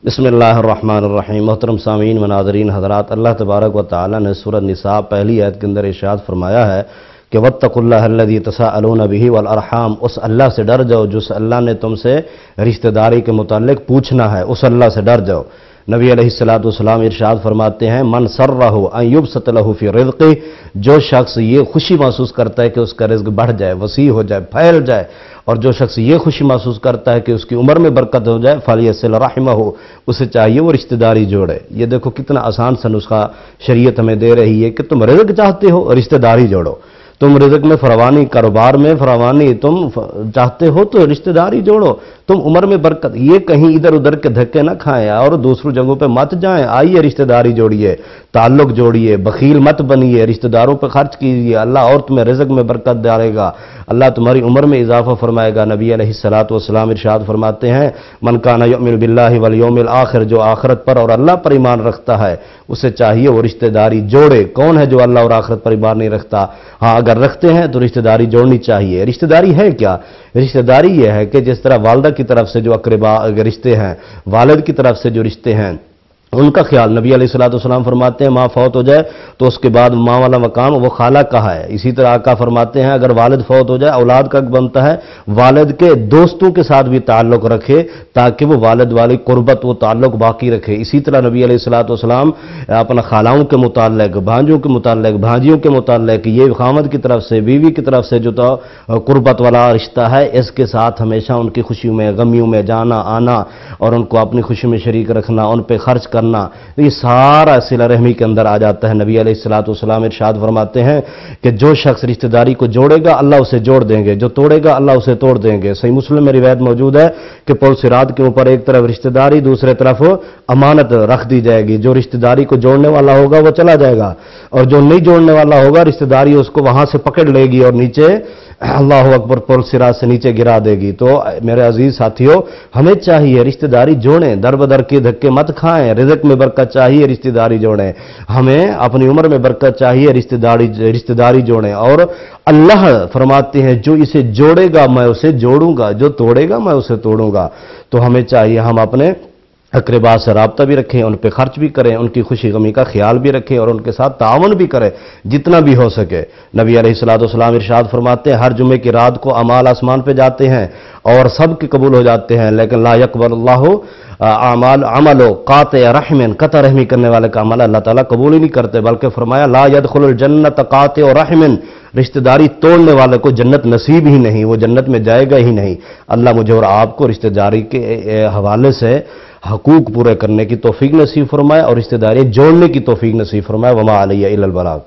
بسم اللہ الرحمن الرحیم۔ محترم سامعین، مناظرین حضرات، اللہ تبارک و تعالی نے سورۃ نساء پہلی آیت کے اندر ارشاد فرمایا ہے کہ واتقوا اللہ الذی تساءلون بہ والارحام، اس اللہ سے ڈر جاؤ جس اللہ نے تم سے رشتہ داری کے متعلق پوچھنا ہے، اس اللہ سے ڈر جاؤ۔ نبی علیہ الصلوۃ ارشاد فرماتے ہیں من سرہ ان یبسط لہ فی رزقہ، جو شخص یہ خوشی محسوس کرتا ہے کہ اس کا رزق بڑھ جائے، وسیع ہو جائے، پھیل جائے، اور جو شخص یہ خوشی محسوس کرتا ہے کہ اس کی عمر میں برکت ہو جائے، فلیصل رحمہ، اسے چاہیے وہ رشتہ داری جوڑے۔ یہ دیکھو کتنا آسان سا نسخہ شریعت ہمیں دے رہی ہے کہ تم رزق چاہتے ہو رشتہ داری جوڑو، تم رزق میں فراوانی، کاروبار میں فراوانی تم چاہتے ہو تو رشتہ داری جوڑو، تم عمر میں برکت، یہ کہیں ادھر ادھر کے دھکے نہ کھائیں اور دوسروں جگہوں پہ مت جائیں، آئیے رشتہ داری جوڑیے، تعلق جوڑیے، بخیل مت بنیے، رشتہ داروں پہ خرچ کیجیے، اللہ اور تمہیں رزق میں برکت ڈالے گا، اللہ تمہاری عمر میں اضافہ فرمائے گا۔ نبی علیہ الصلوۃ ارشاد فرماتے ہیں من کان یؤمن باللہ والیوم الآخر، جو آخرت پر اور اللہ پر ایمان رکھتا ہے اسے چاہیے وہ رشتہ داری جوڑے۔ کون ہے جو اللہ اور آخرت پر ایمان نہیں رکھتا؟ ہاں اگر رکھتے ہیں تو رشتہ داری جوڑنی چاہیے۔ رشتہ داری ہے کیا؟ رشتہ داری یہ ہے کہ جس طرح والدہ کی طرف سے جو اقربا رشتے ہیں، والد کی طرف سے جو رشتے ہیں، ان کا خیال نبی علیہ الصلوۃ فرماتے ہیں ماں فوت ہو جائے تو اس کے بعد ماں والا مقام وہ خالہ کا ہے۔ اسی طرح آقا فرماتے ہیں اگر والد فوت ہو جائے اولاد کا بنتا ہے والد کے دوستوں کے ساتھ بھی تعلق رکھے تاکہ وہ والد والی قربت، وہ تعلق باقی رکھے۔ اسی طرح نبی علیہ الصلوۃ اپنا خالاؤں کے متعلق، بھانجوں کے متعلق، بھانجیوں کے متعلق، یہ خامد کی طرف سے، بیوی کی طرف سے جو قربت والا رشتہ ہے، اس کے ساتھ ہمیشہ ان کی خوشیوں میں، غمیوں میں جانا آنا اور ان کو اپنی خوشی میں شریک رکھنا، ان پہ خرچ کرنا، یہ سارا صلہ رحمی کے اندر آ جاتا ہے۔ نبی علیہ الصلوۃ ارشاد فرماتے ہیں کہ جو شخص رشتہ داری کو جوڑے گا اللہ اسے جوڑ دیں گے، جو توڑے گا اللہ اسے توڑ دیں گے۔ صحیح مسلم میں روایت موجود ہے کہ پل صراط کے اوپر ایک طرف رشتہ داری، دوسرے طرف امانت رکھ دی جائے گی۔ جو رشتہ داری کو جوڑنے والا ہوگا وہ چلا جائے گا اور جو نہیں جوڑنے والا ہوگا رشتہ داری اس کو وہاں سے پکڑ لے گی اور نیچے اللہ اکبر پل صراط سے نیچے گرا دے گی۔ تو میرے عزیز ساتھیوں، ہمیں چاہیے رشتہ داری جوڑیں، در بدر کے دھکے مت کھائیں، رزق میں برکت چاہیے رشتہ داری جوڑیں، ہمیں اپنی عمر میں برکت چاہیے رشتہ داری جوڑیں، اور اللہ فرماتے ہیں جو اسے جوڑے گا میں اسے جوڑوں گا، جو توڑے گا میں اسے توڑوں گا۔ تو ہمیں چاہیے ہم اپنے اقربا سے رابطہ بھی رکھیں، ان پہ خرچ بھی کریں، ان کی خوشی غمی کا خیال بھی رکھیں اور ان کے ساتھ تعاون بھی کریں جتنا بھی ہو سکے۔ نبی علیہ الصلوۃ ارشاد فرماتے ہیں ہر جمعے کی رات کو اعمال آسمان پہ جاتے ہیں اور سب کے قبول ہو جاتے ہیں، لیکن لا یقبل اللہ عمل قاطع رحم، قطع رحمی کرنے والے کا عمل اللہ تعالیٰ قبول ہی نہیں کرتے، بلکہ فرمایا لا يدخل الجنت قاطع رحم، رشتہ داری توڑنے والے کو جنت نصیب ہی نہیں، وہ جنت میں جائے گا ہی نہیں۔ اللہ مجھے اور آپ کو رشتہ داری کے حوالے سے حقوق پورے کرنے کی توفیق نصیب فرمائے اور رشتہ داری جوڑنے کی توفیق نصیب فرمائے۔ وما علیہ الا البلاغ۔